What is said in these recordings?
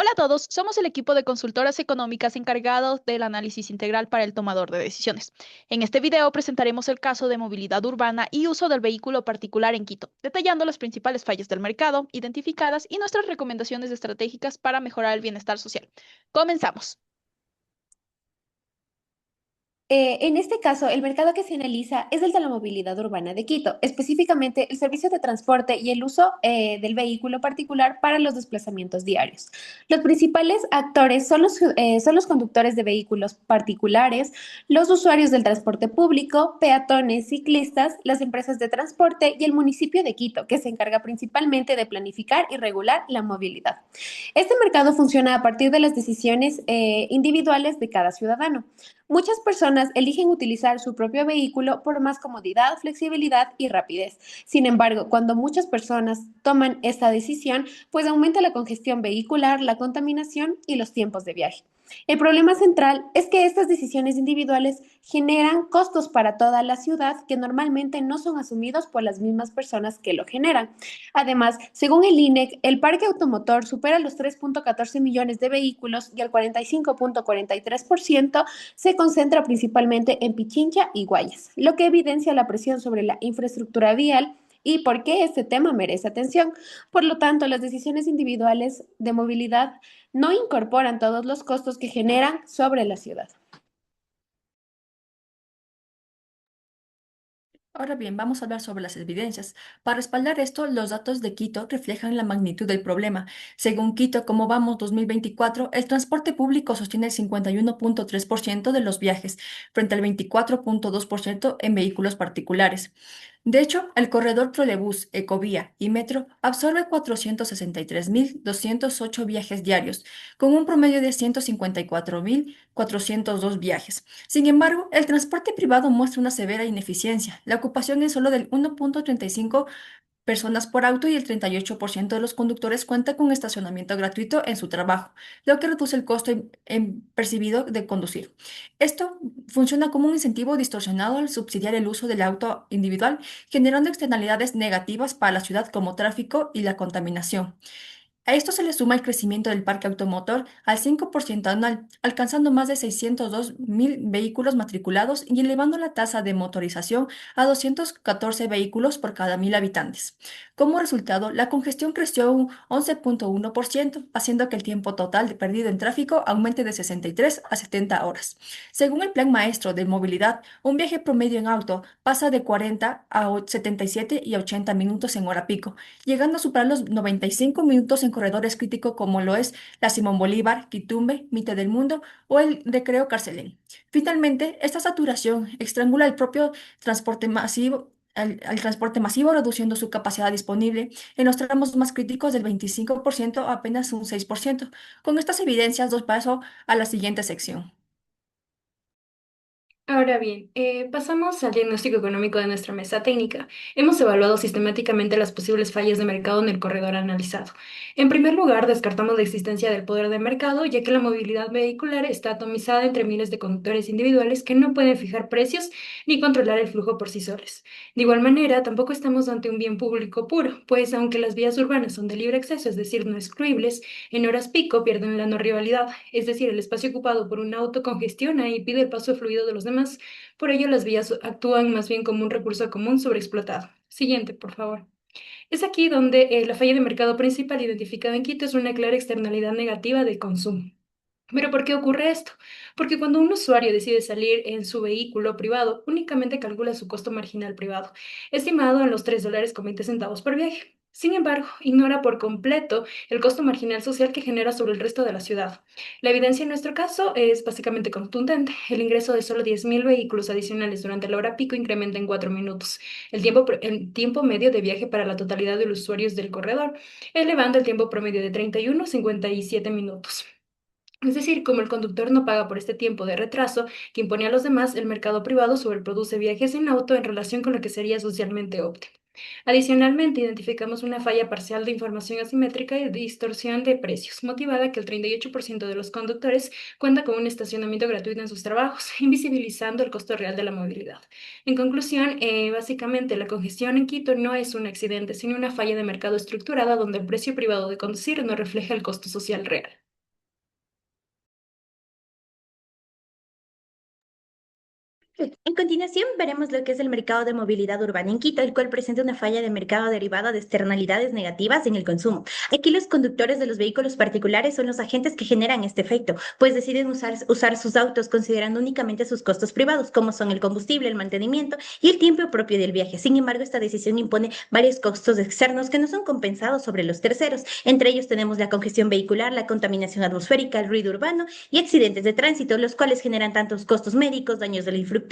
Hola a todos, somos el equipo de consultoras económicas encargados del análisis integral para el tomador de decisiones. En este video presentaremos el caso de movilidad urbana y uso del vehículo particular en Quito, detallando las principales fallas del mercado identificadas y nuestras recomendaciones estratégicas para mejorar el bienestar social. Comenzamos. En este caso, el mercado que se analiza es el de la movilidad urbana de Quito, específicamente el servicio de transporte y el uso del vehículo particular para los desplazamientos diarios. Los principales actores son los conductores de vehículos particulares, los usuarios del transporte público, peatones, ciclistas, las empresas de transporte y el municipio de Quito, que se encarga principalmente de planificar y regular la movilidad. Este mercado funciona a partir de las decisiones individuales de cada ciudadano. Muchas personas eligen utilizar su propio vehículo por más comodidad, flexibilidad y rapidez. Sin embargo, cuando muchas personas toman esta decisión, pues aumenta la congestión vehicular, la contaminación y los tiempos de viaje. El problema central es que estas decisiones individuales generan costos para toda la ciudad que normalmente no son asumidos por las mismas personas que lo generan. Además, según el INEC, el parque automotor supera los 3.14 millones de vehículos y el 45.43% se concentra principalmente en Pichincha y Guayas, lo que evidencia la presión sobre la infraestructura vial y por qué este tema merece atención. Por lo tanto, las decisiones individuales de movilidad no incorporan todos los costos que generan sobre la ciudad. Ahora bien, vamos a hablar sobre las evidencias. Para respaldar esto, los datos de Quito reflejan la magnitud del problema. Según Quito, como vamos 2024, el transporte público sostiene el 51.3% de los viajes, frente al 24.2% en vehículos particulares. De hecho, el corredor trolebús, Ecovía y Metro absorbe 463.208 viajes diarios, con un promedio de 154.402 viajes. Sin embargo, el transporte privado muestra una severa ineficiencia. La ocupación es solo del 1.35 personas por auto y el 38% de los conductores cuenta con estacionamiento gratuito en su trabajo, lo que reduce el costo percibido de conducir. Esto funciona como un incentivo distorsionado al subsidiar el uso del auto individual, generando externalidades negativas para la ciudad como tráfico y la contaminación. A esto se le suma el crecimiento del parque automotor al 5% anual, alcanzando más de 602.000 vehículos matriculados y elevando la tasa de motorización a 214 vehículos por cada 1.000 habitantes. Como resultado, la congestión creció un 11.1%, haciendo que el tiempo total perdido en tráfico aumente de 63 a 70 horas. Según el Plan Maestro de Movilidad, un viaje promedio en auto pasa de 40 a 77 y 80 minutos en hora pico, llegando a superar los 95 minutos en corredores críticos como lo es la Simón Bolívar, Quitumbe, Mitad del Mundo o el Recreo Carcelén. Finalmente, esta saturación estrangula el propio transporte masivo. Al transporte masivo, reduciendo su capacidad disponible en los tramos más críticos del 25% a apenas un 6%. Con estas evidencias, dos paso a la siguiente sección. Ahora bien, pasamos al diagnóstico económico de nuestra mesa técnica. Hemos evaluado sistemáticamente las posibles fallas de mercado en el corredor analizado. En primer lugar, descartamos la existencia del poder de mercado, ya que la movilidad vehicular está atomizada entre miles de conductores individuales que no pueden fijar precios ni controlar el flujo por sí solos. De igual manera, tampoco estamos ante un bien público puro, pues aunque las vías urbanas son de libre acceso, es decir, no excluibles, en horas pico pierden la no rivalidad, es decir, el espacio ocupado por un auto congestiona y pide el paso fluido de los demás. Por ello, las vías actúan más bien como un recurso común sobreexplotado. Siguiente, por favor. Es aquí donde la falla de mercado principal identificada en Quito es una clara externalidad negativa del consumo. ¿Pero por qué ocurre esto? Porque cuando un usuario decide salir en su vehículo privado, únicamente calcula su costo marginal privado, estimado en los $3.20 por viaje. Sin embargo, ignora por completo el costo marginal social que genera sobre el resto de la ciudad. La evidencia en nuestro caso es básicamente contundente. El ingreso de solo 10.000 vehículos adicionales durante la hora pico incrementa en 4 minutos el tiempo medio de viaje para la totalidad de los usuarios del corredor, elevando el tiempo promedio de 31 a 57 minutos. Es decir, como el conductor no paga por este tiempo de retraso que impone a los demás, el mercado privado sobreproduce viajes en auto en relación con lo que sería socialmente óptimo. Adicionalmente, identificamos una falla parcial de información asimétrica y distorsión de precios, motivada que el 38% de los conductores cuenta con un estacionamiento gratuito en sus trabajos, invisibilizando el costo real de la movilidad. En conclusión, básicamente la congestión en Quito no es un accidente, sino una falla de mercado estructurada donde el precio privado de conducir no refleja el costo social real. En continuación, veremos lo que es el mercado de movilidad urbana en Quito, el cual presenta una falla de mercado derivada de externalidades negativas en el consumo. Aquí los conductores de los vehículos particulares son los agentes que generan este efecto, pues deciden usar sus autos considerando únicamente sus costos privados, como son el combustible, el mantenimiento y el tiempo propio del viaje. Sin embargo, esta decisión impone varios costos externos que no son compensados sobre los terceros. Entre ellos tenemos la congestión vehicular, la contaminación atmosférica, el ruido urbano y accidentes de tránsito, los cuales generan tantos costos médicos, daños de la infraestructura,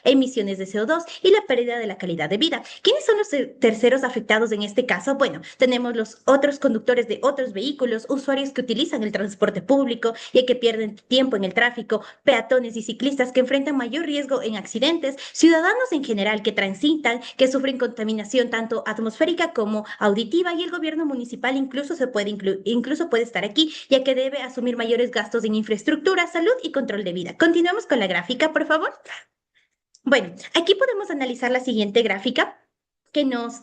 emisiones de CO2 y la pérdida de la calidad de vida. ¿Quiénes son los terceros afectados en este caso? Bueno, tenemos los otros conductores de otros vehículos, usuarios que utilizan el transporte público y que pierden tiempo en el tráfico, peatones y ciclistas que enfrentan mayor riesgo en accidentes, ciudadanos en general que transitan, que sufren contaminación tanto atmosférica como auditiva, y el gobierno municipal incluso puede estar aquí, ya que debe asumir mayores gastos en infraestructura, salud y control de vida. Continuamos con la gráfica, por favor. Bueno, aquí podemos analizar la siguiente gráfica que nos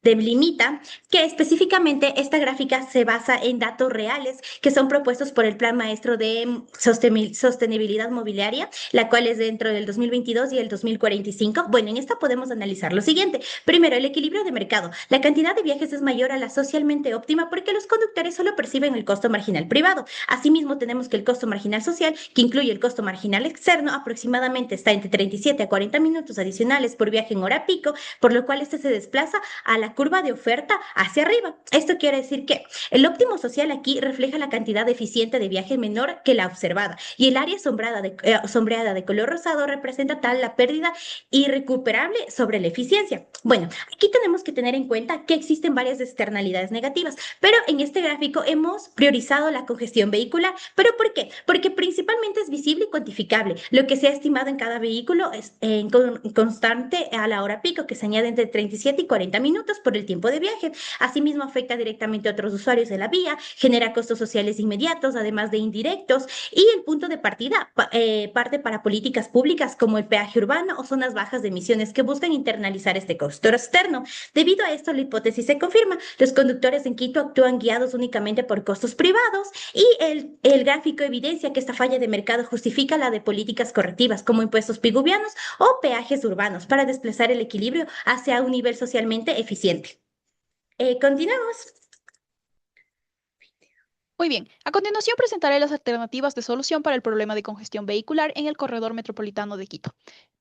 delimita que específicamente esta gráfica se basa en datos reales que son propuestos por el Plan Maestro de Sostenibilidad Mobiliaria, la cual es dentro del 2022 y el 2045. Bueno, en esta podemos analizar lo siguiente. Primero, el equilibrio de mercado. La cantidad de viajes es mayor a la socialmente óptima porque los conductores solo perciben el costo marginal privado. Asimismo, tenemos que el costo marginal social, que incluye el costo marginal externo, aproximadamente está entre 37 a 40 minutos adicionales por viaje en hora pico, por lo cual este se desplaza a la curva de oferta hacia arriba. Esto quiere decir que el óptimo social aquí refleja la cantidad eficiente de viaje menor que la observada, y el área sombreada de color rosado representa tal la pérdida irrecuperable sobre la eficiencia. Bueno, aquí tenemos que tener en cuenta que existen varias externalidades negativas, pero en este gráfico hemos priorizado la congestión vehicular. ¿Pero por qué? Porque principalmente es visible y cuantificable. Lo que se ha estimado en cada vehículo es constante a la hora pico, que se añade entre 37 y 40 minutos por el tiempo de viaje. Asimismo, afecta directamente a otros usuarios de la vía, genera costos sociales inmediatos, además de indirectos, y el punto de partida parte para políticas públicas como el peaje urbano o zonas bajas de emisiones que buscan internalizar este costo externo. Debido a esto, la hipótesis se confirma. Los conductores en Quito actúan guiados únicamente por costos privados, y el gráfico evidencia que esta falla de mercado justifica la de políticas correctivas como impuestos piguvianos o peajes urbanos para desplazar el equilibrio hacia un nivel socialmente eficiente. Continuamos. Muy bien, a continuación presentaré las alternativas de solución para el problema de congestión vehicular en el corredor metropolitano de Quito.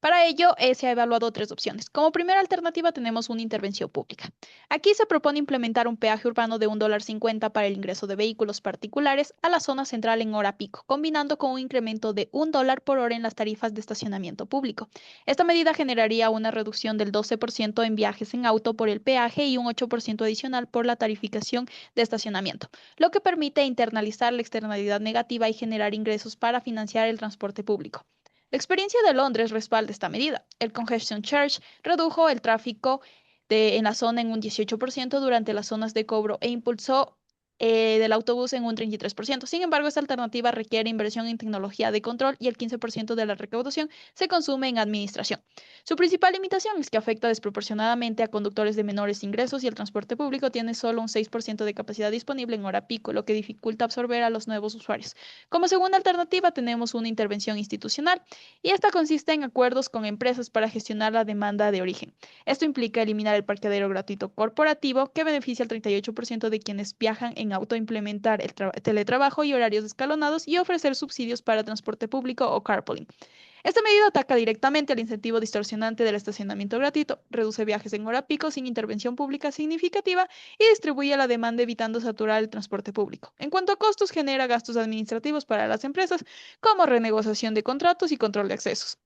Para ello, se ha evaluado tres opciones. Como primera alternativa tenemos una intervención pública. Aquí se propone implementar un peaje urbano de $1.50 para el ingreso de vehículos particulares a la zona central en hora pico, combinando con un incremento de $1 por hora en las tarifas de estacionamiento público. Esta medida generaría una reducción del 12% en viajes en auto por el peaje y un 8% adicional por la tarificación de estacionamiento, lo que permite internalizar la externalidad negativa y generar ingresos para financiar el transporte público. La experiencia de Londres respalda esta medida. El Congestion Charge redujo el tráfico en la zona en un 18% durante las zonas de cobro e impulsó del autobús en un 33%. Sin embargo, esta alternativa requiere inversión en tecnología de control y el 15% de la recaudación se consume en administración. Su principal limitación es que afecta desproporcionadamente a conductores de menores ingresos y el transporte público tiene solo un 6% de capacidad disponible en hora pico, lo que dificulta absorber a los nuevos usuarios. Como segunda alternativa tenemos una intervención institucional, y esta consiste en acuerdos con empresas para gestionar la demanda de origen. Esto implica eliminar el parqueadero gratuito corporativo, que beneficia al 38% de quienes viajan en auto, implementar el teletrabajo y horarios escalonados y ofrecer subsidios para transporte público o carpooling. Esta medida ataca directamente al incentivo distorsionante del estacionamiento gratuito, reduce viajes en hora pico sin intervención pública significativa y distribuye la demanda evitando saturar el transporte público. En cuanto a costos, genera gastos administrativos para las empresas, como renegociación de contratos y control de accesos.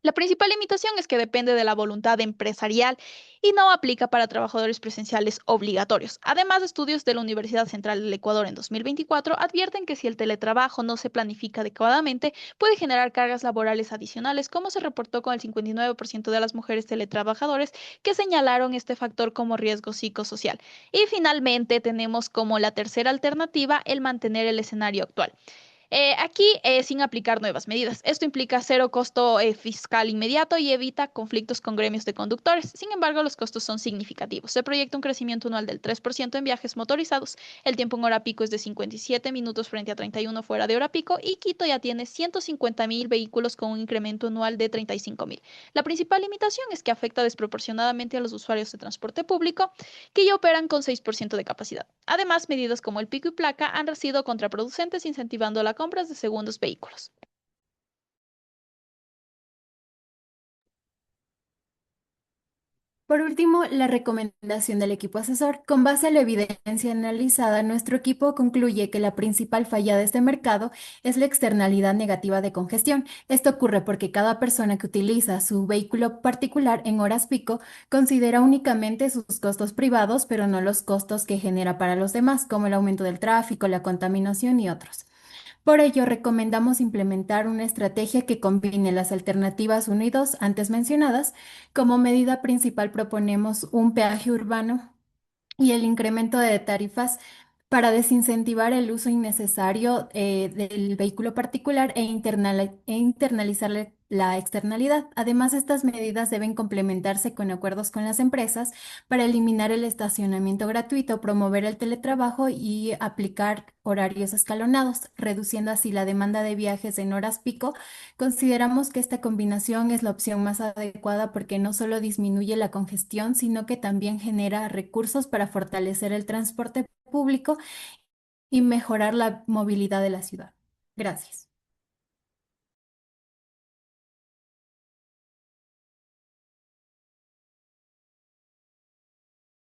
La principal limitación es que depende de la voluntad empresarial y no aplica para trabajadores presenciales obligatorios. Además, estudios de la Universidad Central del Ecuador en 2024 advierten que si el teletrabajo no se planifica adecuadamente, puede generar cargas laborales adicionales, como se reportó con el 59% de las mujeres teletrabajadores que señalaron este factor como riesgo psicosocial. Y finalmente tenemos como la tercera alternativa el mantener el escenario actual. Aquí sin aplicar nuevas medidas. Esto implica cero costo fiscal inmediato y evita conflictos con gremios de conductores. Sin embargo, los costos son significativos. Se proyecta un crecimiento anual del 3% en viajes motorizados. El tiempo en hora pico es de 57 minutos frente a 31 fuera de hora pico y Quito ya tiene 150.000 vehículos con un incremento anual de 35.000. La principal limitación es que afecta desproporcionadamente a los usuarios de transporte público que ya operan con 6% de capacidad. Además, medidas como el pico y placa han sido contraproducentes incentivando la compra de segundos vehículos. Por último, la recomendación del equipo asesor. Con base a la evidencia analizada, nuestro equipo concluye que la principal falla de este mercado es la externalidad negativa de congestión. Esto ocurre porque cada persona que utiliza su vehículo particular en horas pico considera únicamente sus costos privados, pero no los costos que genera para los demás, como el aumento del tráfico, la contaminación y otros. Por ello, recomendamos implementar una estrategia que combine las alternativas 1 y 2 antes mencionadas. Como medida principal proponemos un peaje urbano y el incremento de tarifas para desincentivar el uso innecesario del vehículo particular e internalizar la externalidad. Además, estas medidas deben complementarse con acuerdos con las empresas para eliminar el estacionamiento gratuito, promover el teletrabajo y aplicar horarios escalonados, reduciendo así la demanda de viajes en horas pico. Consideramos que esta combinación es la opción más adecuada porque no solo disminuye la congestión, sino que también genera recursos para fortalecer el transporte público y mejorar la movilidad de la ciudad. Gracias.